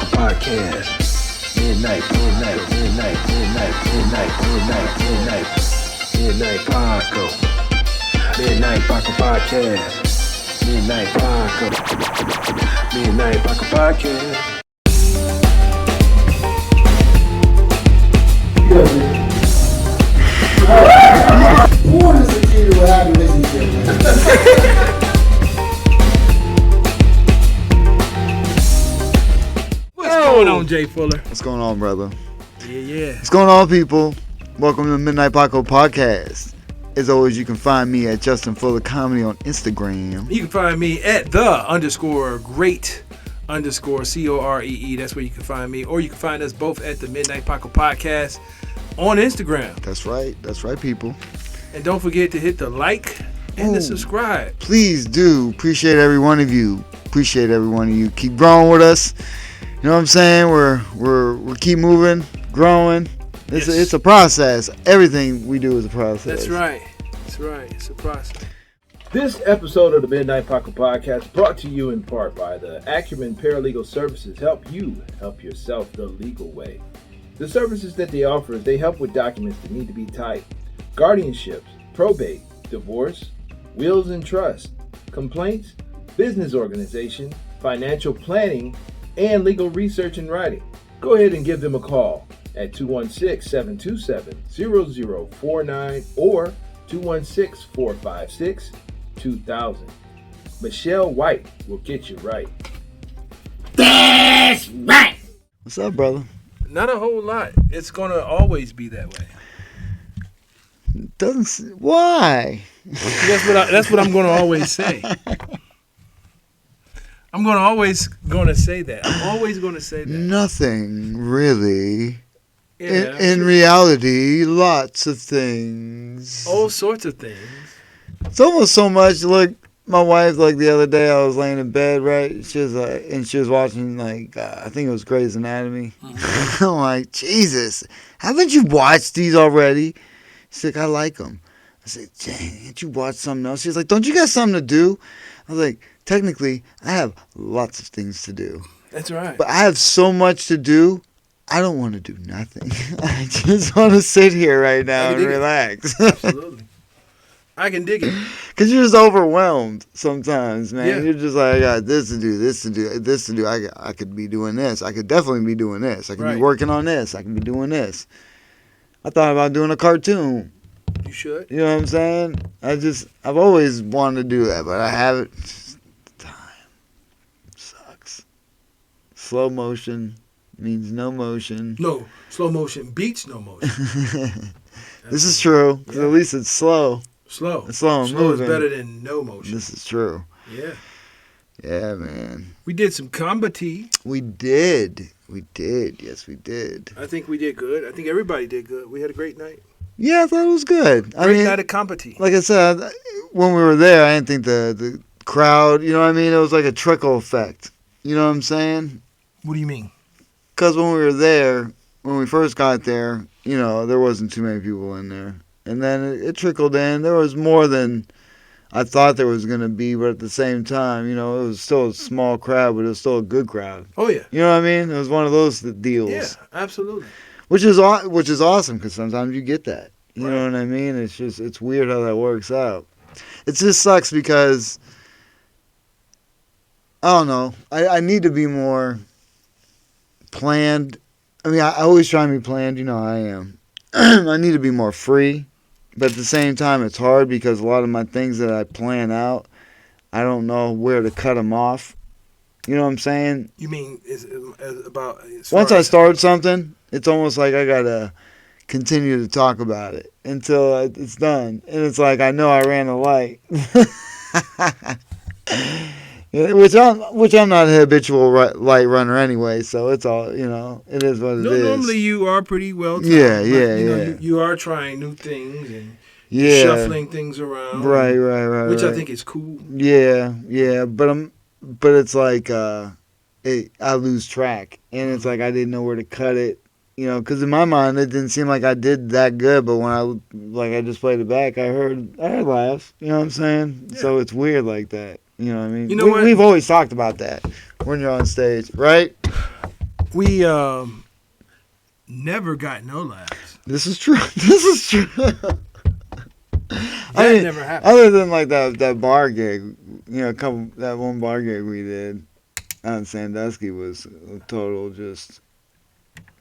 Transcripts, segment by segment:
Paco Podcast. Midnight Paco. Midnight Paco Podcast. Midnight Paco Podcast. Who is the key to a happy relationship? What's going on, Jay Fuller? What's going on, brother? Yeah. What's going on, people? Welcome to the Midnight Paco Podcast. As always, you can find me at Justin Fuller Comedy on Instagram. You can find me at _great_COREE. That's where you can find me. Or you can find us both at the Midnight Paco Podcast on Instagram. That's right, people. And don't forget to hit the like and the subscribe. Please do. Appreciate every one of you. Keep growing with us. You know what I'm saying? We're keep moving, growing. It's a process. Everything we do is a process. That's right. It's a process. This episode of the Midnight Paco Podcast brought to you in part by the Acumen Paralegal Services. Help you help yourself the legal way. The services that they offer is they help with documents that need to be typed, guardianships, probate, divorce, wills and trust, complaints, business organization, financial planning, and legal research and writing. Go ahead and give them a call at 216-727-0049 or 216-456-2000. Michelle White will get you right. That's right. What's up, brother? Not a whole lot. It's going to always be that way. Why? That's what I'm going to always say. I'm always going to say that. Nothing really. Yeah, In reality, lots of things. all sorts of things. It's almost so much. Look, my wife, like the other day, I was laying in bed, right? She was watching, I think it was Grey's Anatomy. Mm-hmm. I'm like, Jesus, haven't you watched these already? She's like, I like them. I said, Jane, can't you watch something else? She's like, don't you got something to do? I was like, technically, I have lots of things to do. That's right. But I have so much to do. I don't want to do nothing. I just want to sit here right now and relax. Absolutely. I can dig it. Because you're just overwhelmed sometimes, man. Yeah. You're just like, I got this to do. I could be doing this. I could definitely be doing this. I could be working on this. I could be doing this. I thought about doing a cartoon. You should. You know what I'm saying? I've always wanted to do that, but I haven't. Just the time sucks. Slow motion means no motion. No, slow motion beats no motion. This is true, because at least it's slow. Slow. It's slow and Slow moving. is better than no motion. This is true. Yeah. Yeah, man. We did some comedy. We did. Yes, we did. I think we did good. I think everybody did good. We had a great night. Yeah, I thought it was good. Great night of comedy. Like I said, when we were there, I didn't think the crowd, you know what I mean? It was like a trickle effect. You know what I'm saying? What do you mean? Because when we were there, when we first got there, you know, there wasn't too many people in there. And then it trickled in. There was more than I thought there was going to be, but at the same time, you know, it was still a small crowd, but it was still a good crowd. Oh, yeah. You know what I mean? It was one of those deals. Yeah, absolutely. Which is awesome, because sometimes you get that. You Right. know what I mean? It's weird how that works out. It just sucks because, I don't know, I need to be more planned. I mean, I always try and be planned, you know how I am. I need to be more free, but at the same time, it's hard because a lot of my things that I plan out, I don't know where to cut them off. You know what I'm saying? You mean Once I start something, it's almost like I gotta continue to talk about it until it's done, and it's like I know I ran a light. Which I'm not a habitual light runner anyway, so it's all, you know, it is what it is. Normally you are pretty well timed. Yeah. You are trying new things and Yeah. shuffling things around. Right. Which I think is cool. Yeah, but it's like I lose track, and it's like I didn't know where to cut it, you know, because in my mind it didn't seem like I did that good, but when I just played it back, I heard laughs, you know what I'm saying? Yeah. So it's weird like that, you know what I mean? You know what? We've always talked about that when you're on stage, right? we never got no laughs. This is true. This is true. That never happened. Other than like that bar gig, that one bar gig we did out in Sandusky was a total just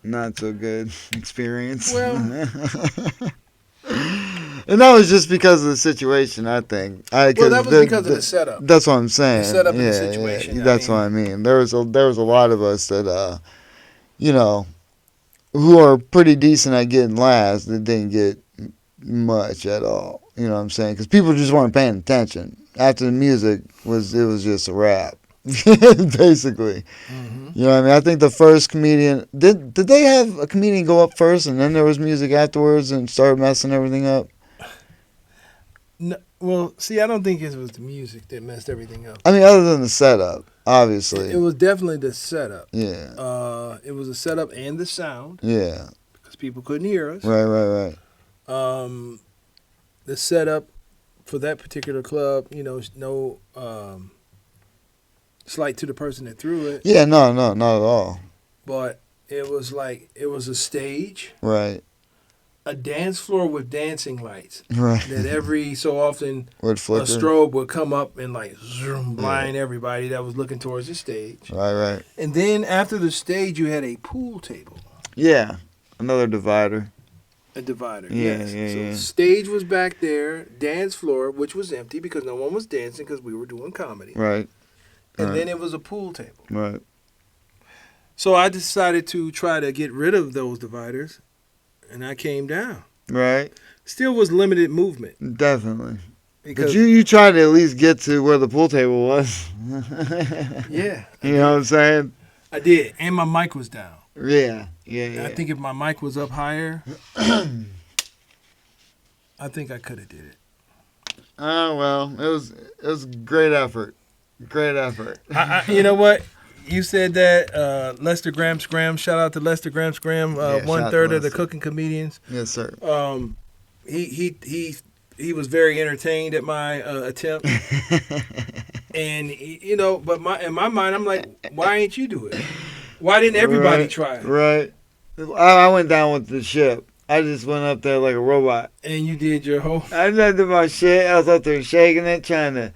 not so good experience. Well, and that was just because of the situation, I think. that was because of the setup. That's what I'm saying. The setup and the situation. Yeah, that's what I mean. There was a lot of us that who are pretty decent at getting laughs that didn't get much at all. You know what I'm saying? Because people just weren't paying attention. After the music it was just a wrap, basically. Mm-hmm. You know what I mean? I think the first comedian did they have a comedian go up first and then there was music afterwards and started messing everything up? No, well, see, I don't think it was the music that messed everything up. I mean, other than the setup, obviously. It was definitely the setup. Yeah. It was the setup and the sound. Yeah. Because people couldn't hear us. Right. The setup for that particular club, no slight to the person that threw it. Yeah, no, not at all. But it was a stage. Right. A dance floor with dancing lights. Right. That every so often Would a flicker. strobe would come up and zoom, blind everybody that was looking towards the stage. Right. And then after the stage, you had a pool table. Yeah. Another divider. A divider, Yeah, yes. yeah, So yeah. stage was back there, dance floor, which was empty because no one was dancing because we were doing comedy. Right. And Right. then it was a pool table. Right. So I decided to try to get rid of those dividers, and I came down. Right. Still was limited movement. Definitely. Because But you tried to at least get to where the pool table was. yeah, You know what I'm saying? I did. And my mic was down. Yeah. And I think if my mic was up higher, I think I could have did it. Oh well, it was great effort. Great effort. You know what? You said that Lester Graham Scram. Shout out to Lester Graham Scram. Yeah, shout out 1/3 to of the Lester. cooking comedians. Yes, sir. He was very entertained at my attempt, and but in my mind, I'm like, why ain't you do it? Why didn't everybody try it? Right. I went down with the ship. I just went up there like a robot. And you did your whole. I did my shit. I was up there shaking it, trying to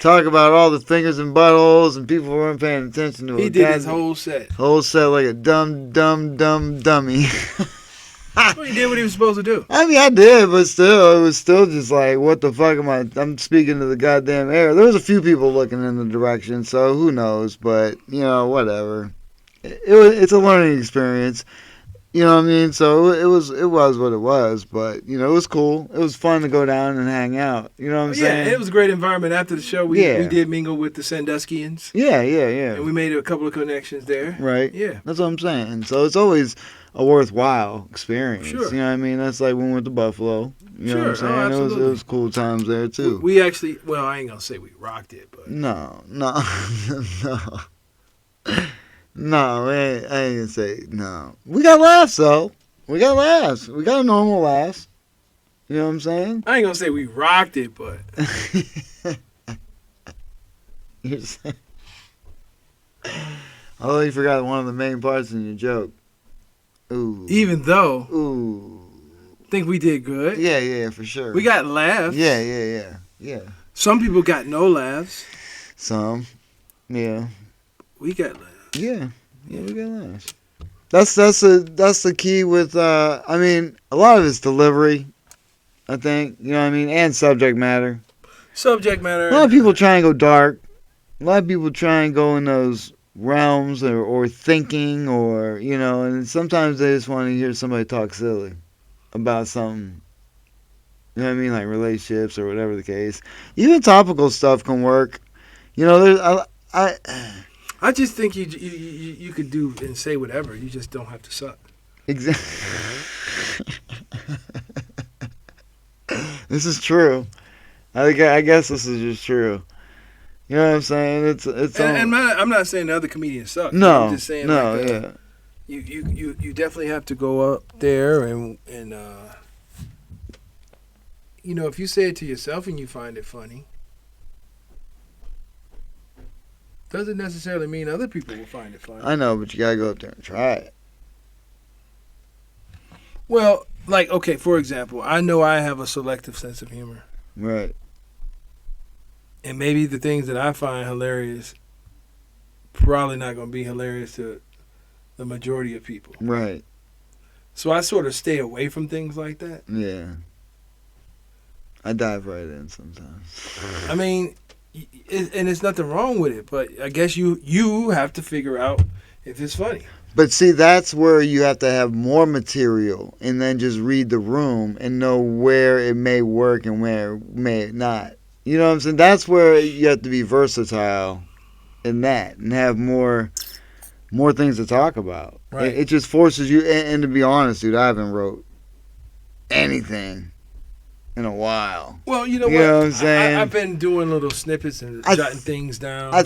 talk about all the fingers and buttholes, and people weren't paying attention to it. He did his whole set. Whole set like a dumb dummy. Well, he did what he was supposed to do. I mean, I did, but still, it was still just like, what the fuck am I? I'm speaking to the goddamn air. There was a few people looking in the direction, so who knows? But whatever. It's a learning experience. You know what I mean? So it was what it was, but it was cool. It was fun to go down and hang out. You know what I'm saying? Yeah, it was a great environment. After the show, we did mingle with the Sanduskyans. Yeah. And we made a couple of connections there. Right. Yeah. That's what I'm saying. So it's always a worthwhile experience. Sure. You know what I mean? That's like when we went to Buffalo. You know what I'm saying? absolutely. It was cool times there too. We actually, well, I ain't gonna say we rocked it, but No. No, I ain't gonna say no. We got laughs though. We got laughs. We got a normal laughs. You know what I'm saying? I ain't gonna say we rocked it, but You're saying. Oh, you forgot one of the main parts in your joke. Ooh. even though Ooh. I think we did good. Yeah, for sure. We got laughs. Yeah. Some people got no laughs. Some. Yeah. We got laughs. Yeah, we got laughs. That's the key with I mean, a lot of it's delivery, I think. You know what I mean? And subject matter. Subject matter. A lot of people try and go dark. A lot of people try and go in those realms or thinking or and sometimes they just want to hear somebody talk silly about something. You know what I mean? Like relationships or whatever the case. Even topical stuff can work. There's I just think you could do and say whatever. You just don't have to suck. Exactly. This is true. I guess this is just true. You know what I'm saying? And I'm not saying the other comedians suck. No. I'm just saying yeah. You definitely have to go up there and if you say it to yourself and you find it funny, doesn't necessarily mean other people will find it funny. I know, but you gotta go up there and try it. Well, like, okay, for example, I know I have a selective sense of humor. Right. And maybe the things that I find hilarious probably not going to be hilarious to the majority of people. Right. So I sort of stay away from things like that. Yeah. I dive right in sometimes. I mean, and there's nothing wrong with it, but I guess you have to figure out if it's funny. But see, that's where you have to have more material and then just read the room and know where it may work and where it may not. You know what I'm saying? That's where you have to be versatile in that and have more things to talk about. Right. It just forces you, and to be honest, dude, I haven't wrote anything in a while. Well, you know You what? know what I'm saying? I've been doing little snippets and jotting things down. I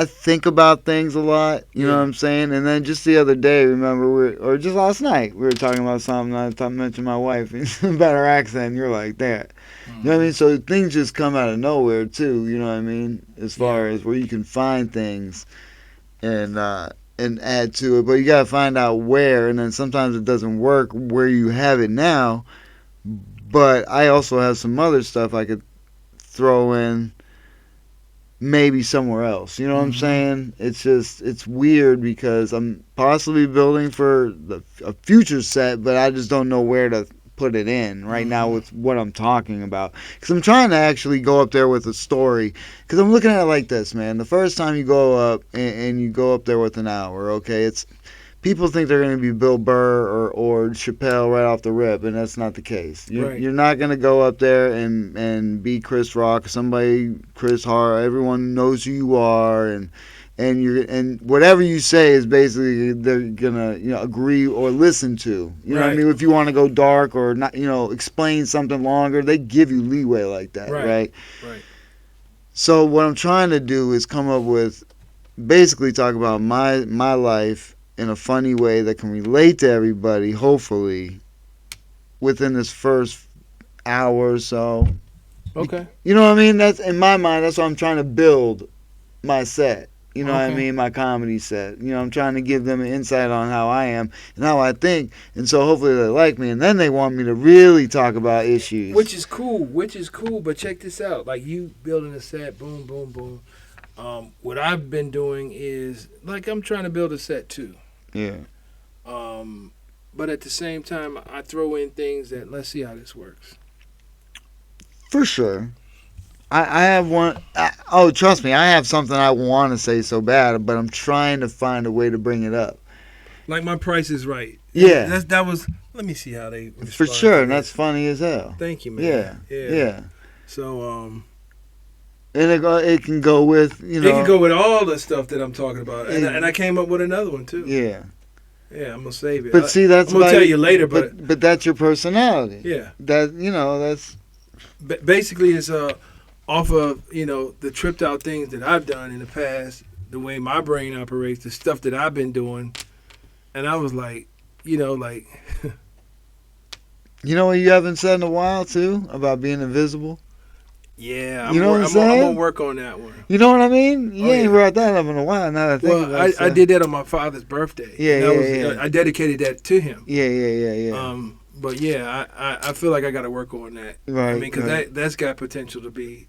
think about things a lot, you know what I'm saying? And then just the other day, remember, or just last night, we were talking about something, I mentioned my wife, about her accent, and you're like, that. You know what I mean? So things just come out of nowhere, too, you know what I mean? As far as where you can find things and add to it. But you got to find out where, and then sometimes it doesn't work where you have it now. But I also have some other stuff I could throw in maybe somewhere else. You know what I'm saying? It's just, it's weird because I'm possibly building for a future set, but I just don't know where to put it in right now with what I'm talking about. Because I'm trying to actually go up there with a story. Because I'm looking at it like this, man. The first time you go up and you go up there with an hour, okay, it's people think they're going to be Bill Burr or Chappelle right off the rip, and that's not the case. You're not going to go up there and be Chris Rock, Chris Hart. Everyone knows who you are, and whatever you say is basically they're gonna agree or listen to. You know what I mean? If you want to go dark or not, explain something longer, they give you leeway like that, right? Right. So what I'm trying to do is come up with, basically talk about my life in a funny way that can relate to everybody, hopefully, within this first hour or so. Okay. You know what I mean? That's in my mind. That's what I'm trying to build my set. You know what I mean? My comedy set. I'm trying to give them an insight on how I am and how I think. And so hopefully they like me. And then they want me to really talk about issues. Which is cool. But check this out. Like, you building a set, boom, boom, boom. What I've been doing is, like, I'm trying to build a set too. Yeah. But at the same time, I throw in things that, let's see how this works. For sure. I have one. Trust me, I have something I want to say so bad, but I'm trying to find a way to bring it up. Like, my Price is Right. Yeah. That was. Let me see how they respond. For sure, and that's funny as hell. Thank you, man. Yeah. So, and it can go with it can go with all the stuff that I'm talking about, and I came up with another one too. Yeah. Yeah, I'm gonna save it. But see, that's I'm gonna tell you later. But that's your personality. Yeah. That's. Basically, it's off of the tripped out things that I've done in the past, the way my brain operates, the stuff that I've been doing, and I was like, like. You know what you haven't said in a while too about being invisible. Yeah, I'm gonna work on that one. You know what I mean? You ain't brought that up in a while. Now that I think about it. I did that on my father's birthday. Yeah. I dedicated that to him. Yeah. But yeah, I feel like I got to work on that. Right. I mean, because that's got potential to be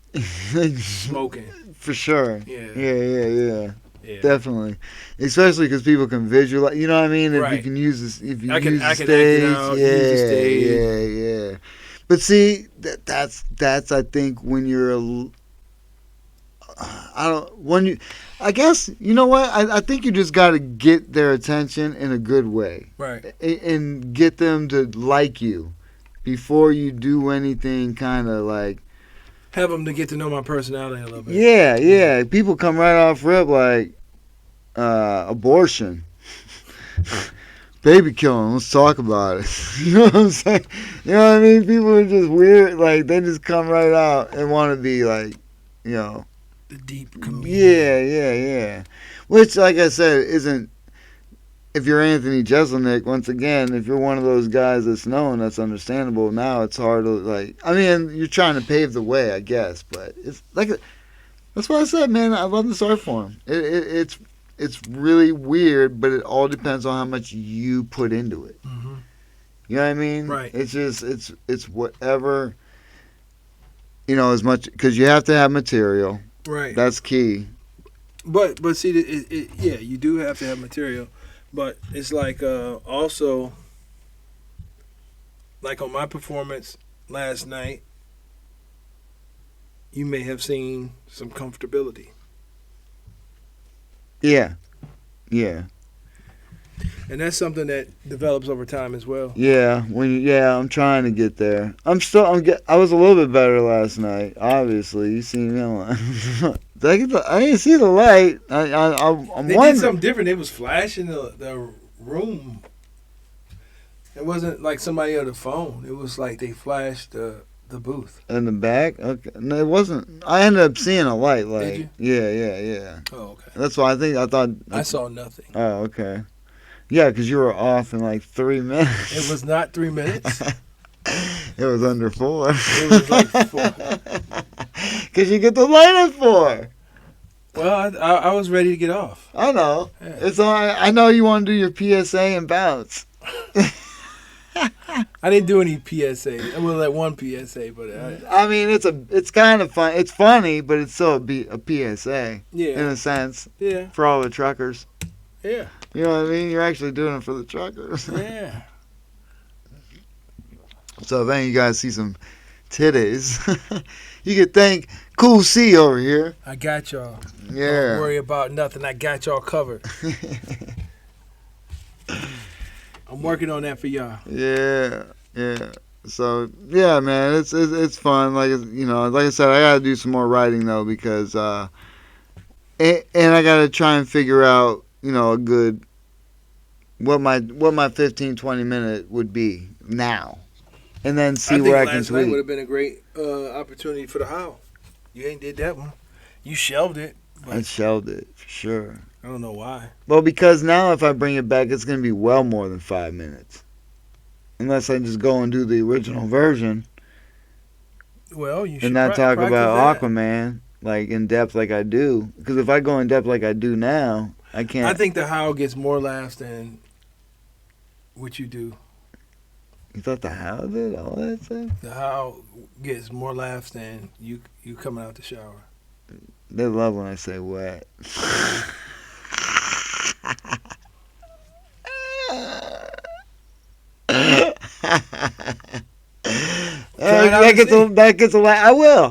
smoking. For sure. Yeah. Yeah. Definitely. Especially because people can visualize. You know what I mean? If you can use this, if you use the stage. Use the stage. Yeah. But see, that's I think when you're I guess, you know what? I think you just got to get their attention in a good way. Right. And get them to like you before you do anything kind of like. Have them to get to know my personality a little bit. Yeah. People come right off rip like abortion. Baby killing, let's talk about it. You know what I'm saying? You know what I mean? People are just weird. Like, they just come right out and want to be like, the deep comedian. Yeah. Which, like I said, isn't. If you're Anthony Jeselnik, once again, if you're one of those guys that's known, that's understandable. Now it's hard to, like. I mean, you're trying to pave the way, I guess. But it's like. That's why I said, man, I love this art form. It's really weird, but it all depends on how much you put into it. Mm-hmm. You know what I mean? Right. It's just it's whatever. As much because you have to have material. Right. That's key. But see, yeah, you do have to have material, but it's like also like on my performance last night, you may have seen some comfortability. Yeah. Yeah. And that's something that develops over time as well. Yeah. I'm trying to get there. I was a little bit better last night. Obviously, you see me on. I didn't see the light. I'm They wondering. did something different. It was flashing the room. It wasn't like somebody on the phone. It was like they flashed the booth. In the back? Okay. No, it wasn't. I ended up seeing a light. Like, Did yeah. Oh, okay. That's why I thought. I saw nothing. Oh, okay. Yeah, because you were off in like 3 minutes. It was not 3 minutes. It was under 4. It was like 4. Because you get the light at 4. Well, I was ready to get off. I know. Yeah. It's all. I know you want to do your PSA and bounce. I didn't do any PSA. Well, like one PSA, but I mean, it's kind of fun. It's funny, but it's still a PSA in yeah, a sense yeah, for all the truckers. yeah, You know what I mean? You're actually doing it for the truckers. yeah. So if any of you guys see some titties, you could thank Cool C over here. I got y'all. Yeah. Don't worry about nothing. I got y'all covered. I'm working on that for y'all. Yeah. So yeah, man, it's fun. Like like I said, I gotta do some more writing though because and I gotta try and figure out a good what my 15-20 minute would be now, and then see where I can last night would tweak. have been a great opportunity for the how. You ain't did that one. You shelved it. But I shelved it for sure. I don't know why. Well, because now if I bring it back, it's gonna be well more than 5 minutes, unless I just go and do the original version Well, you should and not talk practice about that. Aquaman like in depth like I do. Because if I go in depth like I do now, I can't. I think the how gets more laughs than what you do. You thought the how did all that stuff? The how gets more laughs than you coming out the shower. They love when I say wet. That gets a laugh.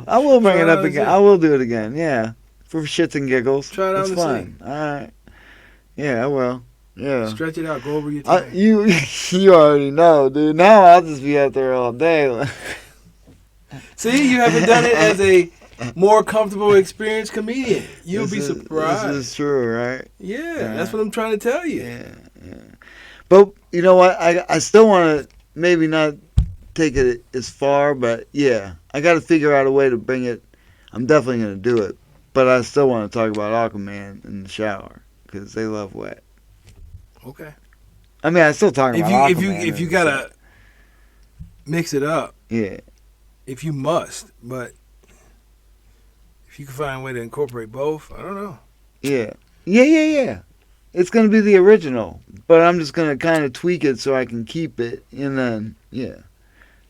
I will bring it up again. I will do it again. Yeah, for shits and giggles. Try it out It's and fun. All right. Yeah, I will. Yeah. Stretch it out. Go over your time. You already know, dude. Now I'll just be out there all day. See, you haven't done it as a more comfortable, experienced comedian. You'll be surprised. This is true, right? Yeah, that's what I'm trying to tell you. Yeah. But you know what? I still want to maybe not take it as far, but yeah, I got to figure out a way to bring it. I'm definitely going to do it, but I still want to talk about Aquaman in the shower because they love wet. Okay. I mean, I still talk about Aquaman. If you gotta mix it up, yeah, if you must, but if you can find a way to incorporate both, I don't know. yeah. It's going to be the original, but I'm just going to kind of tweak it so I can keep it, and then, yeah.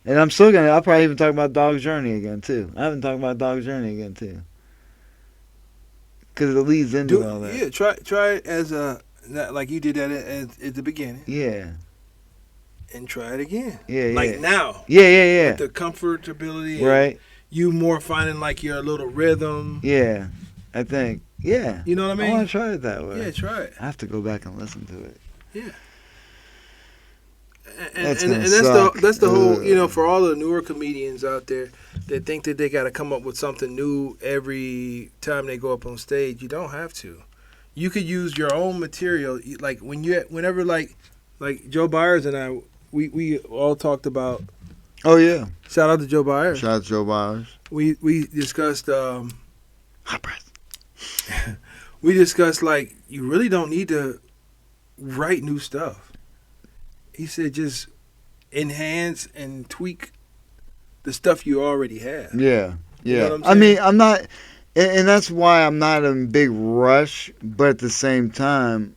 And I'll probably even talk about Dog's Journey again, too. I haven't talked about Dog's Journey again, too. Because it leads into all that. Yeah, try it as like you did that at the beginning. Yeah. And try it again. Yeah. Like now. Yeah. With the comfortability. Right. You more finding like your little rhythm. Yeah. I think. Yeah. You know what I mean? I want to try it that way. Yeah, try it. I have to go back and listen to it. Yeah. That's the whole, for all the newer comedians out there that think that they got to come up with something new every time they go up on stage. You don't have to. You could use your own material. Like whenever like Joe Byers and I, we all talked about. Oh yeah. Shout out to Joe Byers. Shout out to Joe Byers. We discussed. Hot breath. We discussed like you really don't need to write new stuff. He said just enhance and tweak the stuff you already have. Yeah. You know what I'm I mean, saying? I'm not. And that's why I'm not in a big rush, but at the same time,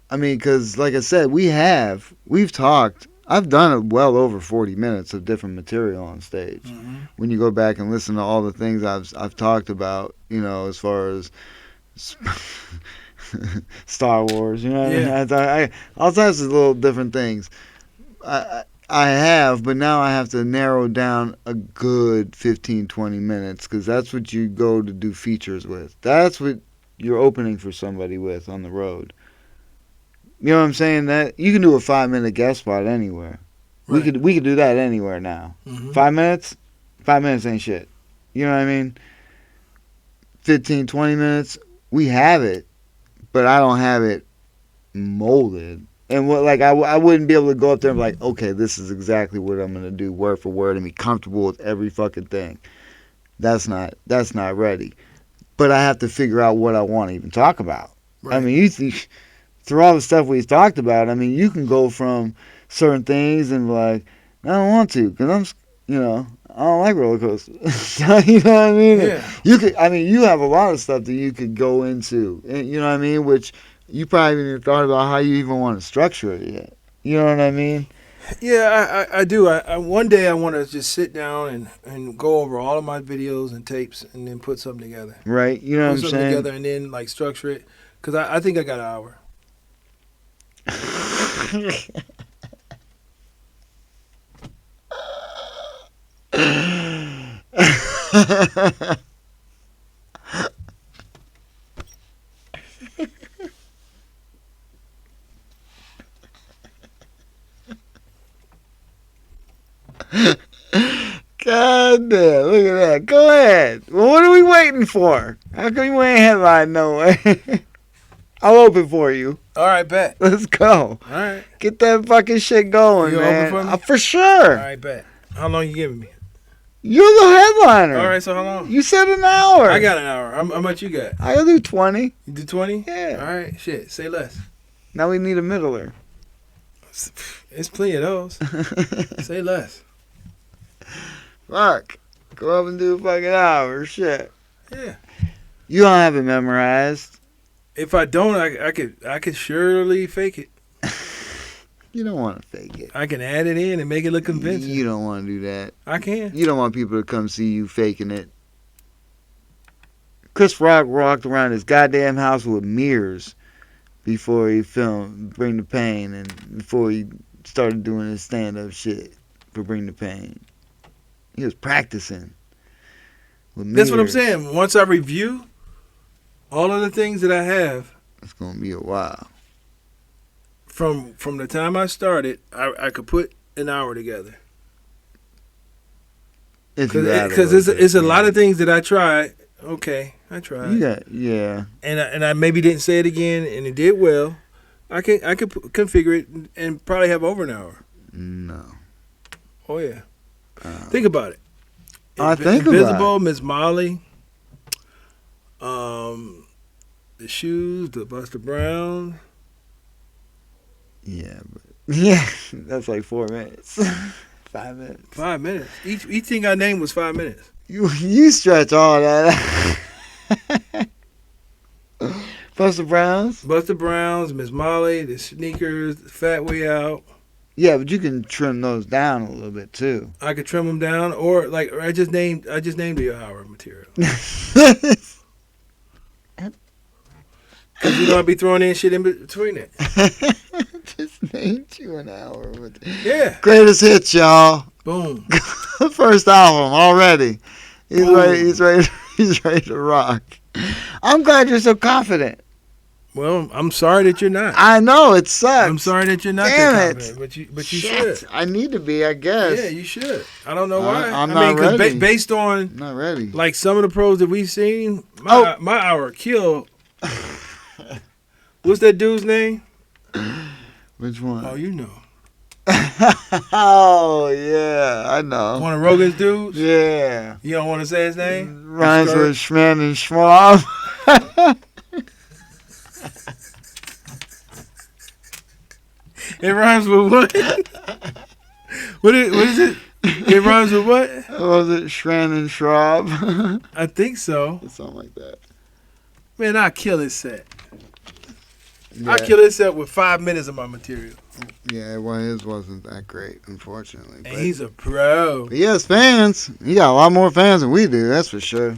I mean, because like I said, we've talked. I've done well over 40 minutes of different material on stage. Mm-hmm. When you go back and listen to all the things I've talked about, as far as Star Wars, I all types of little different things. I have, but now I have to narrow down a good 15, 20 minutes because that's what you go to do features with. That's what you're opening for somebody with on the road. You know what I'm saying? That you can do a 5-minute guest spot anywhere. Right. We could do that anywhere now. Mm-hmm. 5 minutes? 5 minutes ain't shit. You know what I mean? 15, 20 minutes, we have it, but I don't have it molded. And I wouldn't be able to go up there and be like, okay, this is exactly what I'm gonna do word for word and be comfortable with every fucking thing. That's not ready. But I have to figure out what I want to even talk about. Right. I mean, you think through all the stuff we've talked about, I mean, you can go from certain things and be like, I don't want to, because I don't like roller coasters. You know what I mean? Yeah. You have a lot of stuff that you could go into, you know what I mean? Which you probably haven't even thought about how you even want to structure it yet. You know what I mean? Yeah, I do. One day I want to just sit down and go over all of my videos and tapes and then put something together. Right. You know what I'm saying? Put something together and then like structure it. Because I think I got an hour. God damn, look at that. Go ahead. Well, what are we waiting for? How come you ain't headline no way? I'll open for you. All right, bet. Let's go. All right. Get that fucking shit going, you man. Open for me? For sure. All right, bet. How long you giving me? You're the headliner. All right, so how long? You said an hour. I got an hour. How much you got? I'll do 20. You do 20? Yeah. All right, shit. Say less. Now we need a middler. It's plenty of those. Say less. Fuck. Go up and do a fucking hour. Shit. Yeah. You don't have it memorized. If I don't, I could surely fake it. You don't want to fake it. I can add it in and make it look convincing. You don't want to do that. I can. You don't want people to come see you faking it. Chris Rock walked around his goddamn house with mirrors before he filmed Bring the Pain and before he started doing his stand-up shit for Bring the Pain. He was practicing with mirrors. That's what I'm saying. Once I review all of the things that I have, it's going to be a while. From the time I started, I could put an hour together. Because it's a lot of things that I tried. Okay, I tried. Yeah. And I maybe didn't say it again, and it did well. I could configure it and probably have over an hour. No. Oh yeah. Think about it. I think Invisible, about it. Miss Molly. The shoes, the Buster Brown. Yeah, that's like 4 minutes. 5 minutes. 5 minutes. Each thing I named was 5 minutes. You stretch all that. Buster Browns, Miss Molly, the sneakers, the Fat Way Out. Yeah, but you can trim those down a little bit too. I could trim them down, or I just named the hour material. Because I'll be throwing in shit in between it. Just named you an hour. Yeah. Greatest hits, y'all. Boom. First album already. He's ready. He's ready to rock. I'm glad you're so confident. Well, I'm sorry that you're not. I know it sucks. I'm sorry that you're not Damn that it. confident, but you should. I need to be, I guess. Yeah, you should. I don't know why. I'm not ready. Based on I'm not ready. Like some of the pros that we've seen, my hour killed. What's that dude's name? Which one? Oh, you know. Oh, yeah, I know. One of Rogan's dudes? Yeah. You don't want to say his name? Rhymes with Schman and Schwab. It rhymes with what? What is it? It rhymes with what? Was it Shran and Schraub? I think so. Something like that. Man, I kill this set. Yeah. I kill this set with 5 minutes of my material. Yeah, well, his wasn't that great, unfortunately. And he's a pro. But he has fans. He got a lot more fans than we do, that's for sure.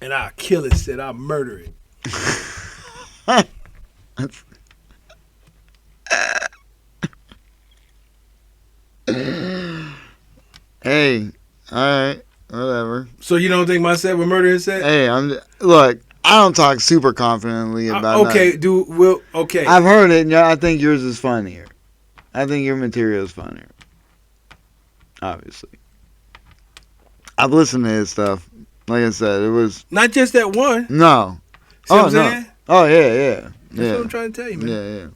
And I kill this set. I murder it. Hey, all right, whatever. So you don't think my set would murder his set? Hey, look. I don't talk super confidently about. Okay, okay. I've heard it, and I think yours is funnier. I think your material is funnier. Obviously, I've listened to his stuff. Like I said, it was not just that one. no. See what I'm saying? Oh yeah. That's what I'm trying to tell you, man. Yeah.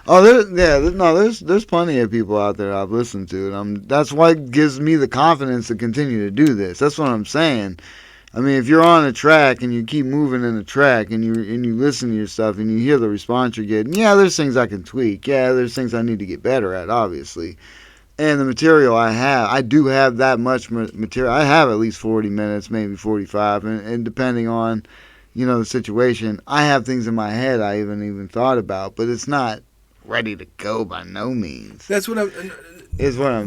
Oh, there's plenty of people out there I've listened to, and that's why it gives me the confidence to continue to do this. That's what I'm saying. I mean, if you're on a track and you keep moving in the track and you listen to your stuff and you hear the response you're getting, yeah, there's things I can tweak. Yeah, there's things I need to get better at, obviously. And the material I do have that much material. I have at least 40 minutes, maybe 45, and depending on, the situation, I have things in my head I even thought about, but it's not ready to go by no means. That's what I'm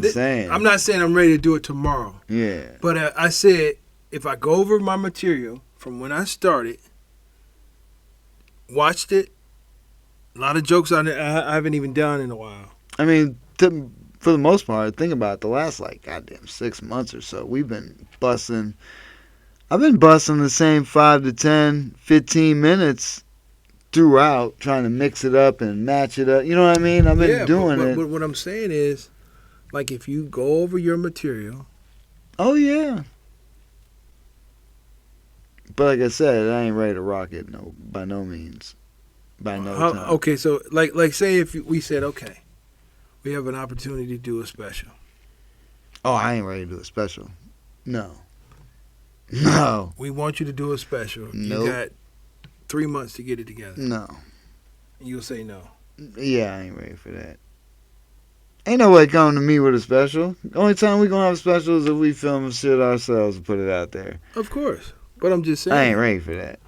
saying. I'm not saying I'm ready to do it tomorrow. Yeah. But I said, if I go over my material from when I started, watched it, a lot of jokes on it I haven't even done in a while. I mean, for the most part, think about it, the last, goddamn 6 months or so, we've been busting. I've been busting the same 5 to 10, 15 minutes throughout, trying to mix it up and match it up. You know what I mean? I've been doing it. But what I'm saying is, if you go over your material. Oh, yeah. But like I said, I ain't ready to rock it, by no means. By no time. Okay, so say if we said, okay, we have an opportunity to do a special. Oh, I ain't ready to do a special. No. We want you to do a special. Nope. You got 3 months to get it together. No. You'll say no. Yeah, I ain't ready for that. Ain't nobody coming to me with a special. The only time we gonna have a special is if we film shit ourselves and put it out there. Of course. But I'm just saying. I ain't ready for that.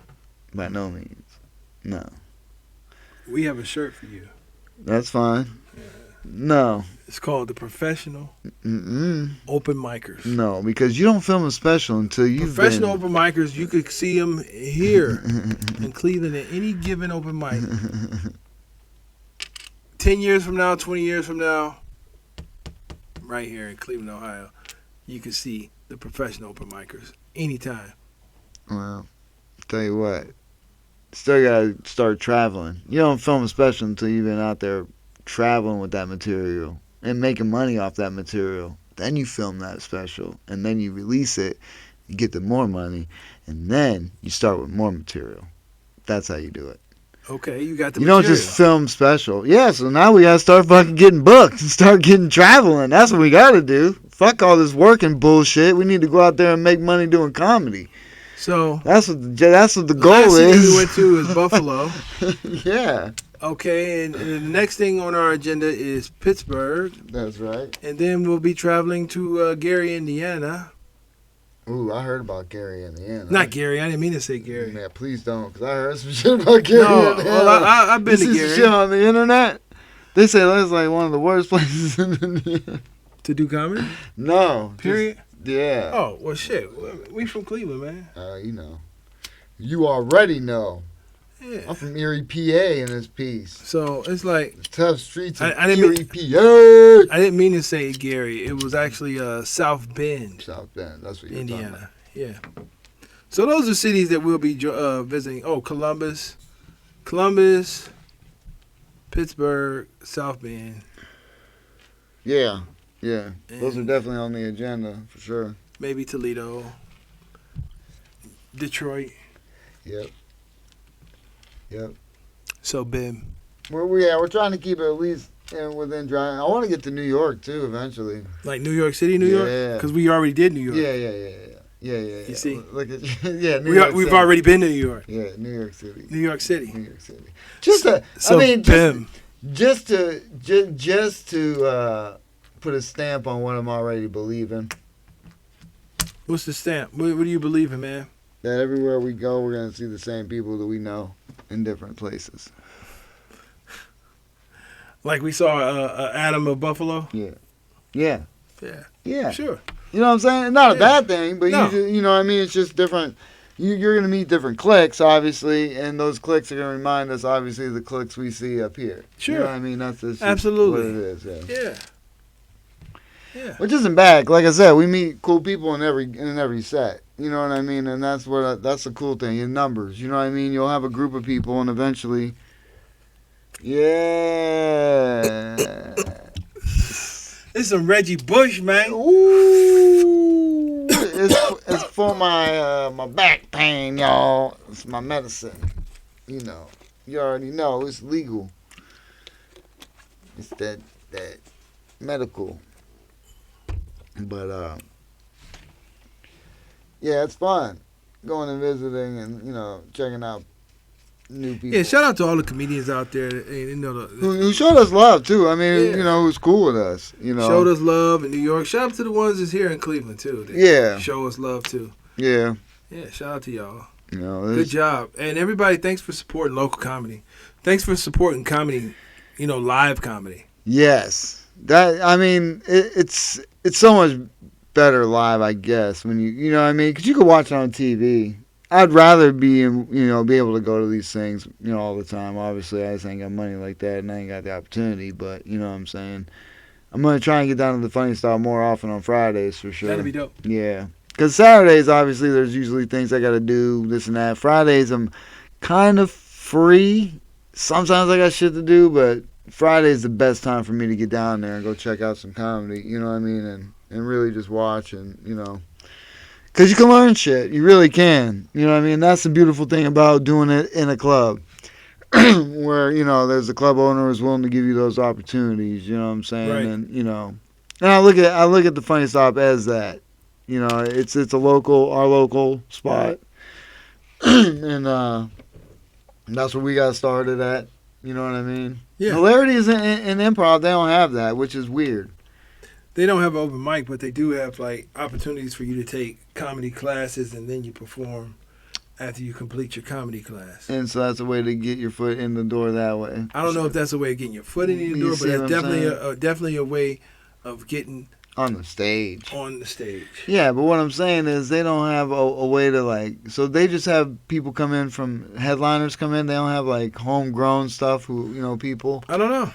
By no means. No. We have a shirt for you. That's fine. Yeah. No. It's called the Professional Open Micers. No, because you don't film a special until you've Professional Open Micers, you could see them here in Cleveland at any given open mic. 10 years from now, 20 years from now, right here in Cleveland, Ohio, you can see the Professional Open Micers anytime. Well, tell you what, still gotta start traveling. You don't film a special until you've been out there traveling with that material and making money off that material. Then you film that special, and then you release it, you get the more money, and then you start with more material. That's how you do it. Okay, you got the You material. don't just film special. Yeah, so now we gotta start fucking getting booked and start getting traveling. That's what we gotta do. Fuck all this working bullshit. We need to go out there and make money doing comedy. So that's what the goal last is. city we went to is Buffalo. Yeah. Okay, and the next thing on our agenda is Pittsburgh. That's right. And then we'll be traveling to Gary, Indiana. Ooh, I heard about Gary, Indiana. Not Gary. I didn't mean to say Gary. Yeah, please don't, because I heard some shit about Gary, Indiana. Well, I've been to Gary. Some shit on the internet. They say that's like one of the worst places in Indiana. To do comedy? No. Period? Yeah. Oh, well, shit. We from Cleveland, man. You know. You already know. Yeah. I'm from Erie, PA in this piece. So it's like the tough streets of Erie, PA. I didn't mean to say Gary. It was actually South Bend. South Bend. That's what you're Indiana. Yeah. So those are cities that we'll be visiting. Oh, Columbus, Pittsburgh, South Bend. Yeah. Yeah. Those are definitely on the agenda for sure. Maybe Toledo, Detroit. Yep. So, Bim. We're trying to keep it at least within driving. I want to get to New York too eventually. Like New York City, New York? Yeah. Because we already did New York. Yeah. You see? Look at New York We've City. already been to New York. Yeah, New York City. New York City. Just to Bim. just to put a stamp on what I'm already believing. What's the stamp? What do you believe in, man? That everywhere we go, we're gonna see the same people that we know in different places. Like we saw Adam of Buffalo. Yeah. Yeah. Sure. You know what I'm saying? Not a Yeah. bad thing, but No. you know what I mean? It's just different. You're going to meet different cliques, obviously, and those cliques are going to remind us, obviously, of the cliques we see up here. Sure. You know what I mean? That's just Absolutely. what it is, yeah. Yeah. Which isn't bad. Like I said, we meet cool people in every set. You know what I mean? And that's that's the cool thing, in numbers. You know what I mean? You'll have a group of people, and eventually... Yeah. It's some Reggie Bush, man. Ooh, it's for my my back pain, y'all. It's my medicine. You know, you already know it's legal. It's that medical. But yeah, it's fun going and visiting and checking out new people. Yeah, shout out to all the comedians out there. Who showed us love too. I mean, Yeah. who's cool with us. Showed us love in New York. Shout out to the ones that's here in Cleveland too. That Yeah. show us love too. Yeah. Yeah, shout out to y'all. Good Good job. And everybody, thanks for supporting local comedy. Thanks for supporting comedy, live comedy. Yes, it's so much better live, I guess. When you know what I mean, because you can watch it on TV. I'd rather be be able to go to these things, all the time. Obviously, I just ain't got money like that, and I ain't got the opportunity. But you know what I'm saying. I'm gonna try and get down to the Funny Style more often on Fridays for sure. That'd be dope. Yeah, because Saturdays, obviously, there's usually things I gotta do, this and that. Fridays, I'm kind of free. Sometimes I got shit to do, but Friday's the best time for me to get down there and go check out some comedy. You know what I mean, and really just watch and because you can learn shit. You really can. You know what I mean? That's the beautiful thing about doing it in a club. Where, there's a club owner who's willing to give you those opportunities. You know what I'm saying? Right. And, I look at the Funny Stop as that. It's our local spot. And that's where we got started at. You know what I mean? Yeah. Hilarity is in improv. They don't have that, which is weird. They don't have open mic, but they do have like opportunities for you to take comedy classes and then you perform after you complete your comedy class. And so that's a way to get your foot in the door that way. I don't know if that's a way of getting your foot in the door, but that's definitely a way of getting on the stage. Yeah, but what I'm saying is they don't have a way to so they just have people come in headliners come in. They don't have homegrown stuff people. I don't know.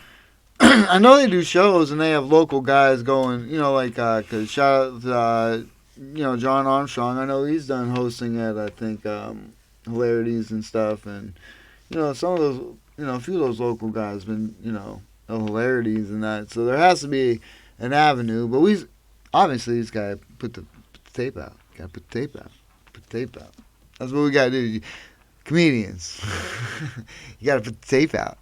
I know they do shows and they have local guys going, cause shout out to, John Armstrong. I know he's done hosting at, I think, Hilarities and stuff. And, some of those, a few of those local guys been, Hilarities and that. So there has to be an avenue. But obviously, he's got to put the tape out. Put the tape out. That's what we got to do. Comedians. You got to put the tape out.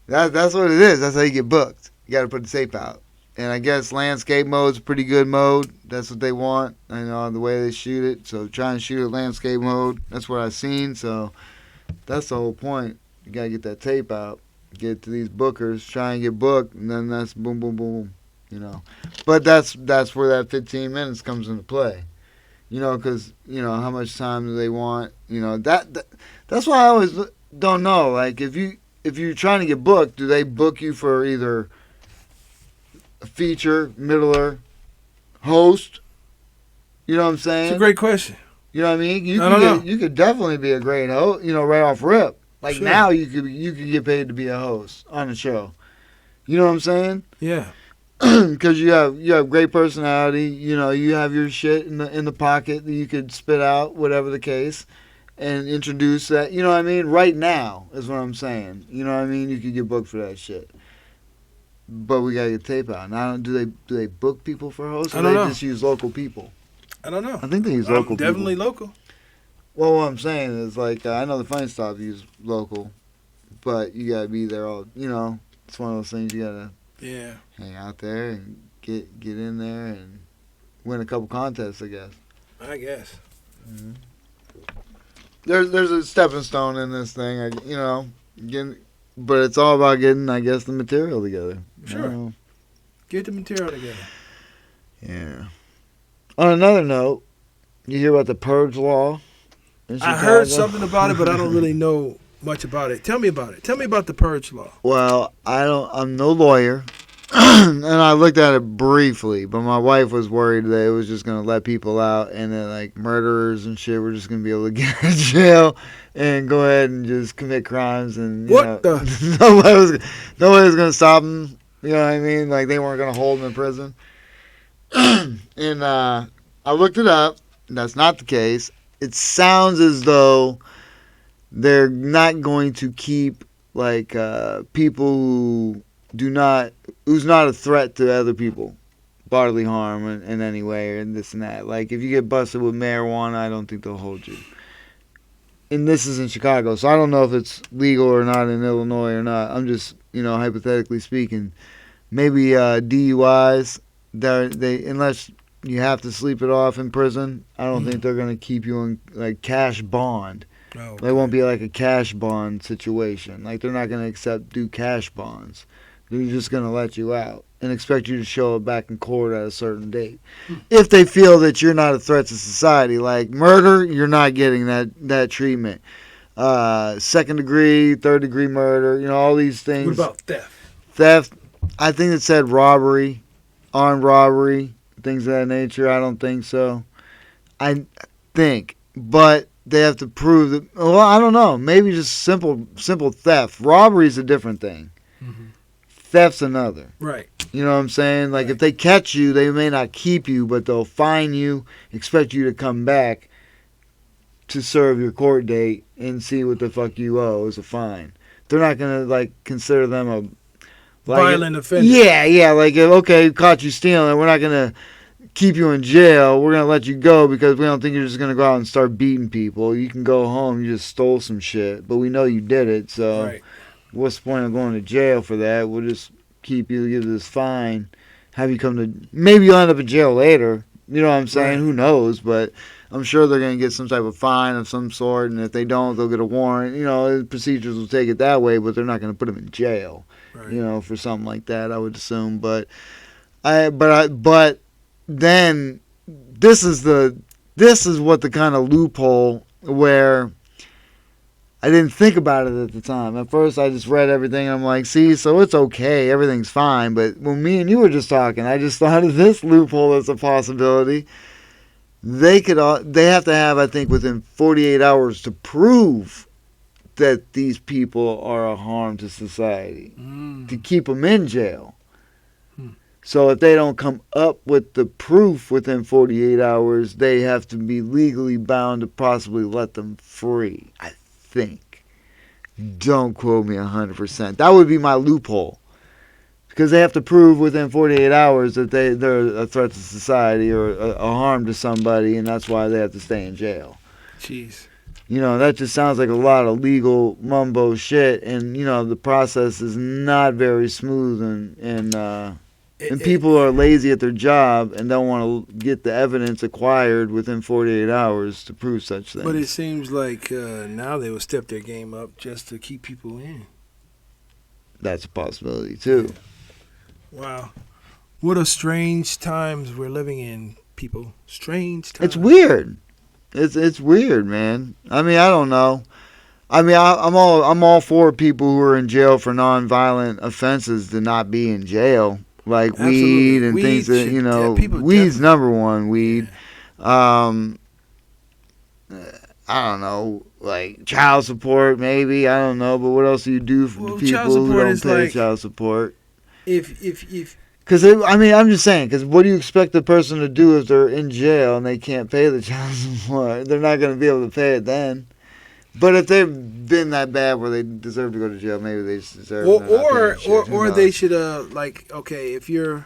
That's what it is. That's how you get booked. You got to put the tape out. And I guess landscape mode's a pretty good mode. That's what they want. The way they shoot it. So try and shoot it landscape mode. That's what I've seen. So that's the whole point. You got to get that tape out. Get it to these bookers. Try and get booked. And then that's boom, boom, boom. But that's where that 15 minutes comes into play. Because, how much time do they want? That's why I always don't know. If you're trying to get booked, do they book you for either a feature, middler, host? You know what I'm saying? It's a great question. You know what I mean? You could definitely be a great host, right off rip. Sure. Now you could get paid to be a host on a show. You know what I'm saying? Yeah. Because you have great personality. You have your shit in the pocket that you could spit out, whatever the case. And introduce that, you know what I mean? Right now is what I'm saying. You know what I mean? You could get booked for that shit. But we gotta get tape out. Now, do they book people for hosts, or they just use local people? I don't know. I think they use local people. Definitely local. Well, what I'm saying is, I know the Funny Stop use local, but you gotta be there all. It's one of those things you gotta hang out there and get in there and win a couple contests, I guess. Mm-hmm. There's a stepping stone in this thing, but it's all about getting, I guess, the material together. Sure. Get the material together. Yeah. On another note, you hear about the Purge-Law in Chicago? I heard something about it, but I don't really know much about it. Tell me about it. Tell me about the Purge-Law. Well, I'm no lawyer, and I looked at it briefly, but my wife was worried that it was just going to let people out, and then like murderers and shit were just going to be able to get out of jail and go ahead and just commit crimes, and nobody was going to stop them. You know what I mean? Like they weren't going to hold them in prison. And I looked it up. That's not the case. It sounds as though they're not going to keep like people who's not a threat to other people, bodily harm in any way, or this and that. Like if you get busted with marijuana, I don't think they'll hold you. And this is in Chicago, so I don't know if it's legal or not in Illinois or not. I'm just, hypothetically speaking, maybe DUIs. They unless you have to sleep it off in prison, I don't think they're gonna keep you on like cash bond. Oh, okay. They won't be like a cash bond situation. Like they're not gonna do cash bonds. They're just gonna let you out and expect you to show up back in court at a certain date. If they feel that you're not a threat to society, like murder, you're not getting that treatment. Second degree, third degree murder, all these things. What about theft? Theft, I think it said robbery, armed robbery, things of that nature. I don't think so. I think, but they have to prove that. Well, I don't know. Maybe just simple theft. Robbery is a different thing. Mm-hmm. Theft's another. Right. You know what I'm saying? Like right. If they catch you, they may not keep you, but they'll fine you, expect you to come back to serve your court date and see what the fuck you owe as a fine. They're not gonna consider them a violent offender. Yeah. Like okay, caught you stealing, we're not gonna keep you in jail. We're gonna let you go because we don't think you're just gonna go out and start beating people. You can go home. You just stole some shit, but we know you did it. So right. What's the point of going to jail for that? We'll just keep you, give this fine, have you come to. Maybe you'll end up in jail later. You know what I'm saying? Right. Who knows? But I'm sure they're gonna get some type of fine of some sort, and if they don't, they'll get a warrant. The procedures will take it that way, but they're not gonna put them in jail. Right. For something like that, I would assume. But then this is what the kind of loophole where I didn't think about it at the time. At first, I just read everything, and I'm like, see, so it's okay, everything's fine. But when me and you were just talking, I just thought of this loophole as a possibility. They have to have, I think, within 48 hours to prove that these people are a harm to society to keep them in jail. So if they don't come up with the proof within 48 hours, they have to be legally bound to possibly let them free, I think. Don't quote me 100%. That would be my loophole. Because they have to prove within 48 hours that they're a threat to society or a harm to somebody, and that's why they have to stay in jail. Jeez. That just sounds like a lot of legal mumbo shit, and, the process is not very smooth, and people are lazy at their job and don't want to get the evidence acquired within 48 hours to prove such things. But it seems like now they will step their game up just to keep people in. That's a possibility, too. Wow. What a strange times we're living in, people. Strange times. It's weird. It's weird, man. I mean, I don't know. I mean, I'm all for people who are in jail for non-violent offenses to not be in jail. Like absolutely. Weed and things that, weed's number one, weed. Yeah. I don't know, like child support maybe, I don't know, but what else do you do for people who don't pay child support? Because, I'm just saying, because what do you expect the person to do if they're in jail and they can't pay the child support? They're not going to be able to pay it then. But if they've been that bad where they deserve to go to jail, maybe they deserve. Or they should okay, if you're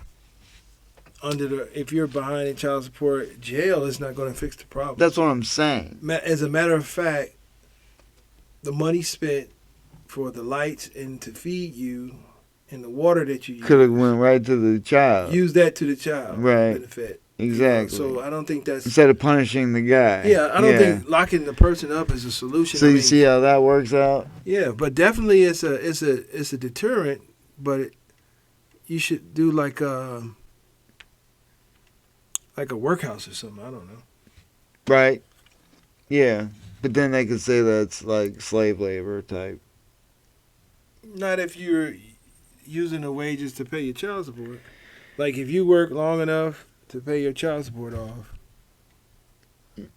behind in child support, jail is not going to fix the problem. That's what I'm saying. As a matter of fact, the money spent for the lights and to feed you and the water that you use could have went right to the child. Use that to the child. Right. Benefit. Exactly. So I don't think that's instead of punishing the guy. Yeah, I don't think locking the person up is a solution. So you see how that works out? Yeah, but definitely it's a deterrent. But you should do like a workhouse or something. I don't know. Right. Yeah. But then they could say that's like slave labor type. Not if you're using the wages to pay your child support. Like if you work long enough to pay your child support off.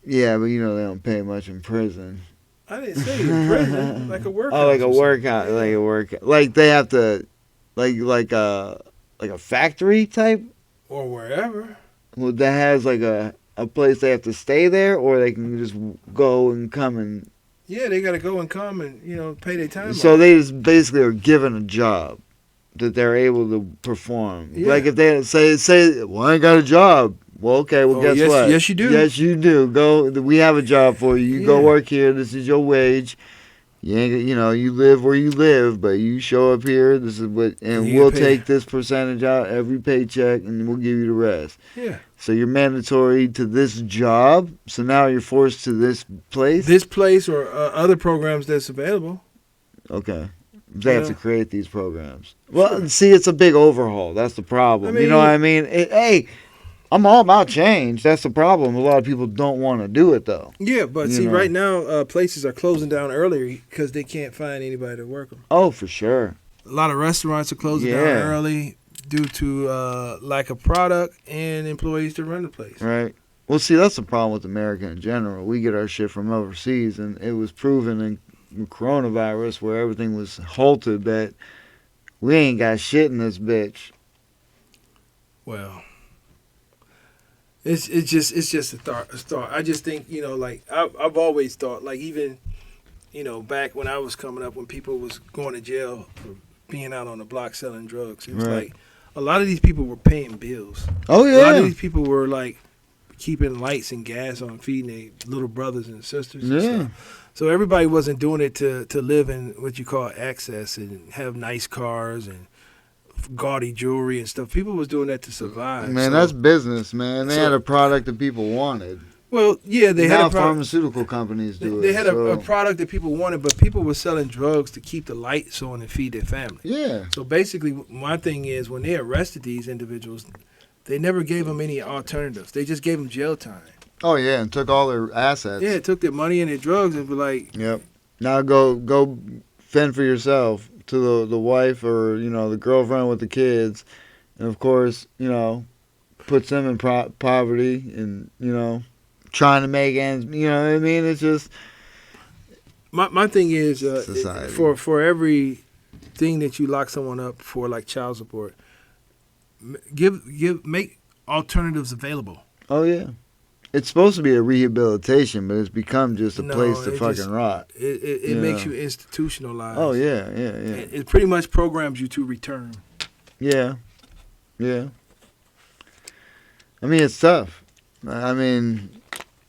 Yeah, but you know they don't pay much in prison. I didn't say in prison. Like a workhouse. Oh, like a or workout, something. like a workout. Like they have to, like a factory type. Or wherever. Well, that has like a place they have to stay there, or they can just go and come and. Yeah, they got to go and come and pay their time. So off. they just basically are given a job that they're able to perform. Yeah. Like if they say, well, I ain't got a job. Well, okay, well, guess yes, what? yes, you do. Yes, you do. Go. We have a job for you. You go Yeah. work here. This is your wage. You ain't, you live where you live, but you show up here. This is what, and You we'll get paid. take this percentage out every paycheck, and we'll give you the rest. Yeah. So you're mandatory to this job. So now you're forced to this place. This place or other programs that's available. Okay. They have Yeah. to create these programs. Well, Sure. see, it's a big overhaul. That's the problem. I You know what I mean- mean? Hey, I'm all about change. That's the problem. A lot of people don't want to do it, though. Yeah, but You see, know. right now places are closing down earlier because they can't find anybody to work them. Oh, for sure. A lot of restaurants are closing Yeah. down early due to lack of product and employees to run the place. Right. Well, see, that's the problem with America in general. We get our shit from overseas, and it was proven in coronavirus where everything was halted that we ain't got shit in this bitch. Well, it's just a thought. I just think I've always thought even back when I was coming up when people was going to jail for being out on the block selling drugs. It was Right. like a lot of these people were paying bills. Oh, A lot of yeah. these people were like keeping lights and gas on, feeding their little brothers and sisters. And Yeah. stuff. So everybody wasn't doing it to live in what you call excess and have nice cars and gaudy jewelry and stuff. People was doing that to survive. Man, So- that's business, man. They So- had a product that people wanted. well, yeah, they now had a product. pharmaceutical companies do They it. had so. a product that people wanted, but people were selling drugs to keep the lights on and feed their family. Yeah. So basically, my thing is when they arrested these individuals, they never gave them any alternatives. They just gave them jail time. Oh, yeah, and took all their assets. Yeah, took their money and their drugs and be like, Yep. Now go fend for yourself to the wife or, the girlfriend with the kids. And, of course, puts them in poverty and, trying to make ends. You know what I mean? It's just... my thing is Society. for every thing that you lock someone up for, like child support, make alternatives available. Oh, yeah. It's supposed to be a rehabilitation, but it's become just a No, place to it fucking just- rot. It makes Yeah. you institutionalized. Oh, yeah. It pretty much programs you to return. Yeah. Yeah. I mean, it's tough. I mean,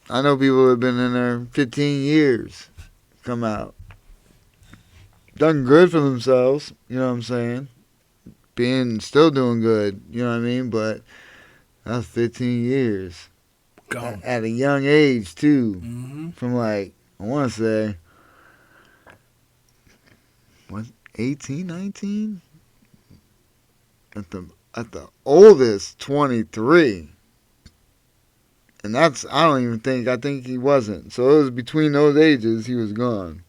I know people who have been in there 15 years come out. Done good for themselves, you know what I'm saying? Still doing good, you know what I mean? But that's 15 years. Gone. At a young age, too. Mm-hmm. From I want to say, 18, 19? At the oldest, 23. And I think he wasn't. So it was between those ages, he was gone.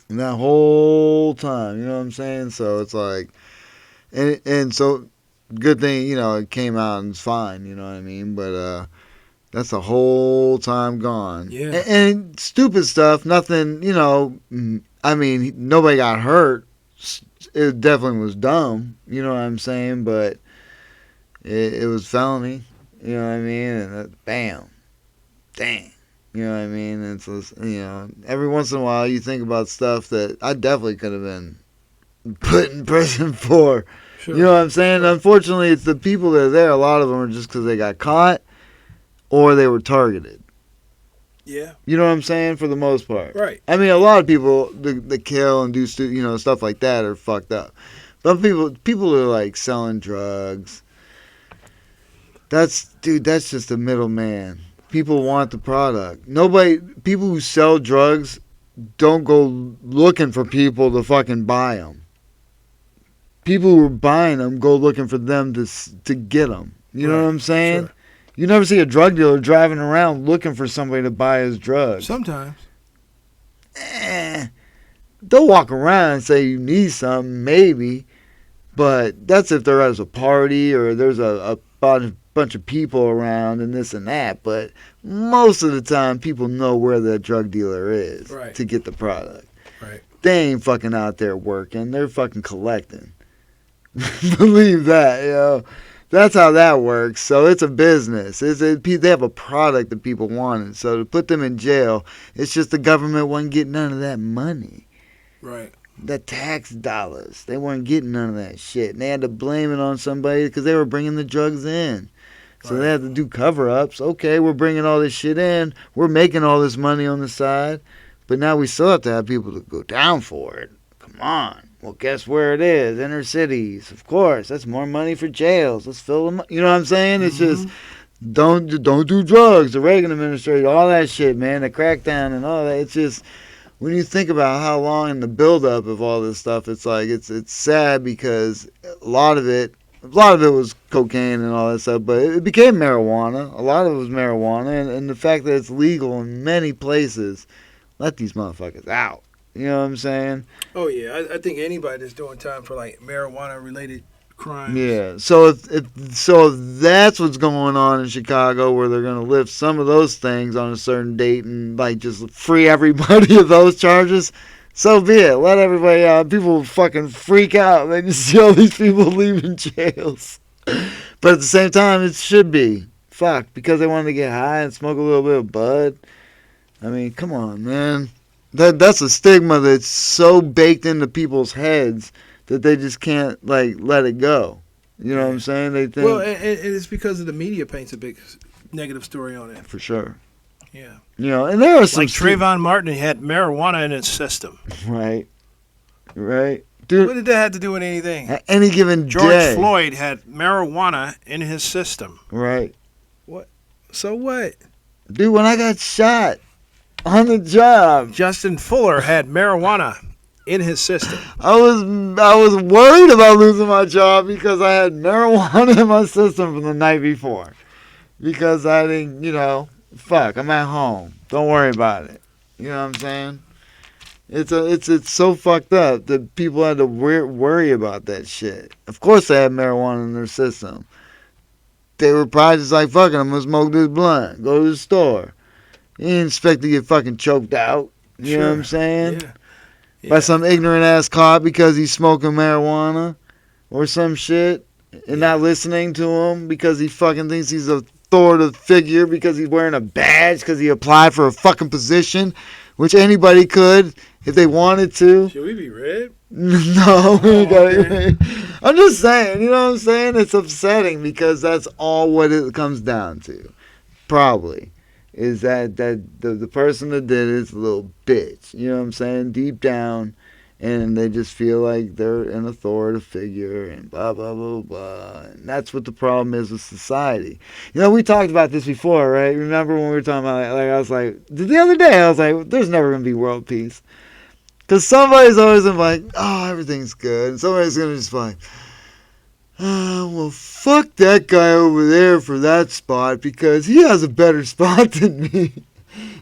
And that whole time, you know what I'm saying? So it's like, and so, good thing, it came out and it's fine, you know what I mean? But, that's the whole time gone. Yeah. And stupid stuff, nothing, I mean, nobody got hurt. It definitely was dumb, you know what I'm saying? But it was felony, you know what I mean? And bam, dang, you know what I mean? And so, every once in a while you think about stuff that I definitely could have been put in prison for. Sure. You know what I'm saying? Unfortunately, it's the people that are there. A lot of them are just because they got caught or they were targeted. Yeah. You know what I'm saying? For the most part. Right. I mean, a lot of people that kill and do stuff like that are fucked up. But people are like selling drugs. That's just a middleman. People want the product. People who sell drugs don't go looking for people to fucking buy them. people who are buying them go looking for them to get them. You know what I'm saying? Sure. You never see a drug dealer driving around looking for somebody to buy his drugs. Sometimes. They'll walk around and say you need something, maybe, but that's if they're at a party or there's a bunch of people around and this and that. But most of the time, people know where the drug dealer is to get the product. Right. They ain't fucking out there working. They're fucking collecting. Believe that, you know. That's how that works. So it's a business. They have a product that people wanted. So to put them in jail, it's just the government wasn't getting none of that money. Right. The tax dollars. They weren't getting none of that shit. And they had to blame it on somebody because they were bringing the drugs in. So they had to do cover-ups. Okay, we're bringing all this shit in. We're making all this money on the side. But now we still have to have people to go down for it. Come on. Well, guess where it is? Inner cities. Of course. That's more money for jails. Let's fill them up. You know what I'm saying? It's just, don't do drugs. The Reagan administration, all that shit, man. The crackdown and all that. It's just, when you think about how long in the buildup of all this stuff, it's like, it's sad because a lot of it was cocaine and all that stuff, but it became marijuana. A lot of it was marijuana. And the fact that it's legal in many places, let these motherfuckers out. You know what I'm saying? Oh, yeah. I think anybody that's doing time for, like, marijuana-related crimes. Yeah. So if that's what's going on in Chicago, where they're going to lift some of those things on a certain date and, like, just free everybody of those charges, so be it. Let everybody out. People fucking freak out. They just see all these people leaving jails. But at the same time, it should be. Fuck. Because they wanted to get high and smoke a little bit of bud. I mean, come on, man. That's a stigma that's so baked into people's heads that they just can't, like, let it go. You know what I'm saying? They think. Well, and it's because of the media paints a big negative story on it. For sure. Yeah. You know, and there are some. Like Trayvon Martin had marijuana in his system. Right. Right. Dude, What did that have to do with anything? at any given George day. Floyd had marijuana in his system. Right. So what? Dude, when I got shot on the job, Justin Fuller had marijuana in his system. I was worried about losing my job because I had marijuana in my system from the night before. Because I didn't, fuck, I'm at home. Don't worry about it. You know what I'm saying? It's so fucked up that people had to worry about that shit. Of course they had marijuana in their system. They were probably just like, fuck it, I'm gonna smoke this blunt. Go to the store. You didn't expect to get fucking choked out. You know what I'm saying? Yeah. By some ignorant ass cop because he's smoking marijuana or some shit and not listening to him because he fucking thinks he's a authoritative figure because he's wearing a badge because he applied for a fucking position, which anybody could if they wanted to. Should we be red? No, I'm just saying, you know what I'm saying? It's upsetting because that's all what it comes down to. Probably. Is that the person that did it is a little bitch. You know what I'm saying? Deep down. And they just feel like they're an authoritative figure and blah, blah, blah, blah. And that's what the problem is with society. You know, we talked about this before, right? Remember when we were talking about, like I was like, the other day, I was like, there's never going to be world peace. Because somebody's always been like, oh, everything's good. And somebody's going to just be like, oh, well, fuck that guy over there for that spot because he has a better spot than me.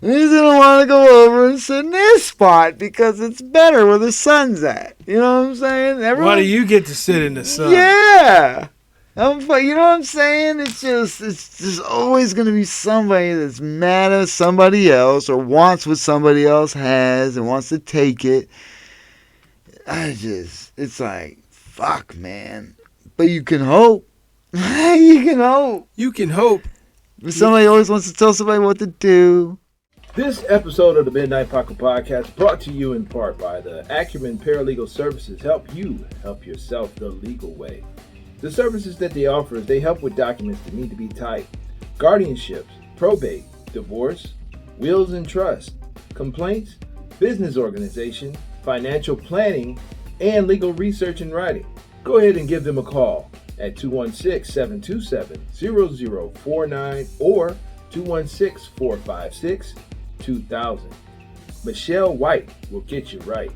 And he's going to want to go over and sit in this spot because it's better where the sun's at. You know what I'm saying? Why do you get to sit in the sun? Yeah. You know what I'm saying? It's just always going to be somebody that's mad at somebody else or wants what somebody else has and wants to take it. It's like, fuck, man. But you can hope. You can hope. You can hope. But somebody always wants to tell somebody what to do. This episode of the Midnight Paco Podcast brought to you in part by the Acumen Paralegal Services help you help yourself the legal way. The services that they offer is they help with documents that need to be typed, guardianships, probate, divorce, wills and trust, complaints, business organization, financial planning, and legal research and writing. Go ahead and give them a call at 216-727-0049 or 216-456-2000. Michelle White will get you right.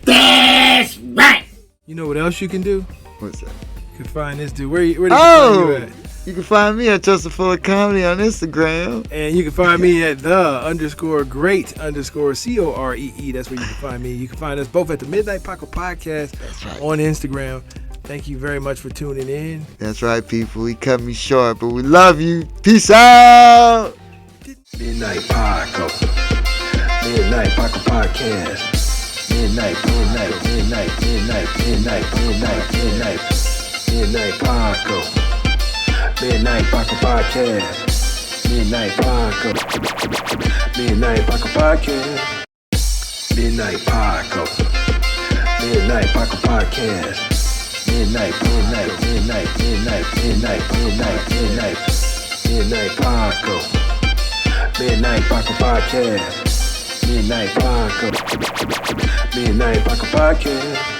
That's right. You know what else you can do? What's that? You can find this dude. Where they can find you Oh, at? you can find me at Justin Fuller Comedy on Instagram. And you can find me at _great_COREE. That's where you can find me. You can find us both at the Midnight Paco Podcast on Instagram. Thank you very much for tuning in. That's right, people. We cut me short, but we love you. Peace out. Midnight Paco. Midnight Paco Podcast. Midnight Paco. Midnight Paco Podcast. Midnight Paco. Midnight Paco Podcast. Midnight Paco. Midnight Paco Podcast. Midnight Paco. Midnight Paco Podcast. Midnight Paco. Midnight Paco Podcast.